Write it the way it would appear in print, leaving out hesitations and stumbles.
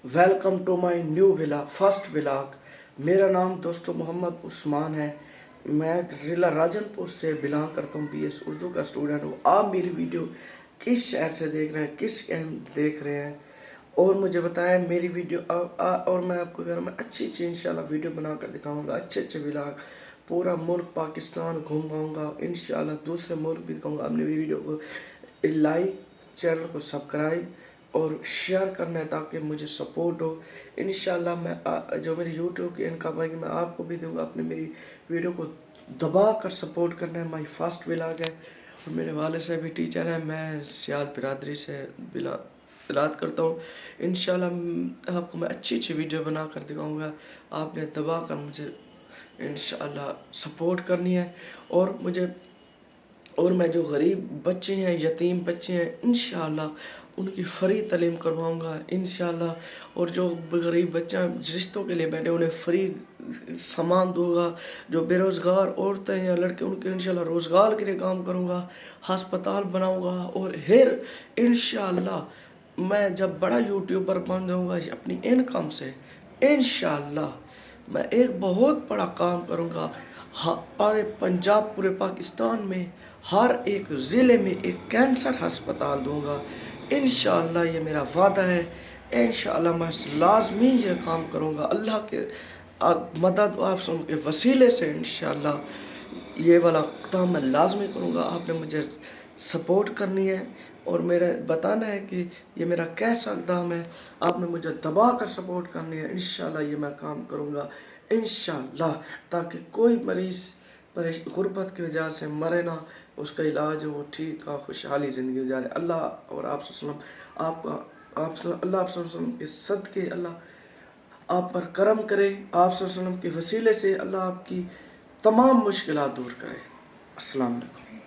Welcome to my new vlog, first vlog. मेरा नाम दोस्तों मोहम्मद उस्मान है। मैं ज़िला राजनपुर से बिलोंग करता हूँ, बीएस उर्दू का स्टूडेंट हूँ। आप मेरी वीडियो किस शहर से देख रहे हैं, किस टाइम देख रहे हैं, और मुझे बताएं मेरी वीडियो और मैं आपको घर में अच्छी इंशाल्लाह वीडियो बना कर दिखाऊँगा। अच्छे व्लॉग पूरा मुल्क पाकिस्तान घूमाऊँगा इंशाल्लाह, दूसरे मुल्क भी दिखाऊँगा। अपनी वीडियो को लाइक, चैनल को सब्सक्राइब और शेयर करना है ताकि मुझे सपोर्ट हो। इंशाल्लाह मैं जो मेरी यूट्यूब की इनकम आएगी मैं आपको भी दूंगा। अपने मेरी वीडियो को दबा कर सपोर्ट करना है। माई फर्स्ट व्लॉग है और मेरे वाले से भी टीचर हैं। मैं सियाल बिरादरी से बिलात करता हूँ। इंशाल्लाह आपको मैं अच्छी वीडियो बना कर दिखाऊँगा। आपने दबा कर मुझे इंशाल्लाह सपोर्ट करनी है। और मैं जो गरीब बच्चे हैं, यतीम बच्चे हैं, इंशाल्लाह उनकी फ्री तालीम करवाऊँगा इंशाल्लाह। और जो गरीब बच्चा रिश्तों के लिए बैठे उन्हें फ्री सामान दूंगा। जो बेरोज़गार औरतें या लड़के उनके इंशाल्लाह रोज़गार के लिए काम करूँगा। हस्पताल बनाऊँगा और फिर इंशाल्लाह मैं जब बड़ा यूट्यूबर बन जाऊँगा अपनी इनकम से, इंशाल्लाह मैं एक बहुत बड़ा काम करूँगा। पूरे पंजाब, पूरे पाकिस्तान में हर एक ज़िले में एक कैंसर हस्पताल दूंगा इंशाल्लाह। ये मेरा वादा है। इंशाल्लाह मैं लाजमी ये काम करूँगा। अल्लाह के मदद आप सबके वसीले से इंशाल्लाह ये वाला काम मैं लाजमी करूँगा। आपने मुझे सपोर्ट करनी है और मेरा बताना है कि ये मेरा कैसा इक़दाम है। आपने मुझे दबा कर सपोर्ट करनी है। इंशाल्लाह ये मैं काम करूँगा इंशाल्लाह, ताकि कोई मरीज़ गुर्बत की वजह से मरे ना, उसका इलाज हो, ठीक का खुशहाली ज़िंदगी गुजारे। अल्लाह और आप अल्लाह आप के सदके अल्लाह आप पर करम करे। आप के वसीले से अल्लाह आपकी तमाम मुश्किलात दूर करे। अस्सलाम वालेकुम।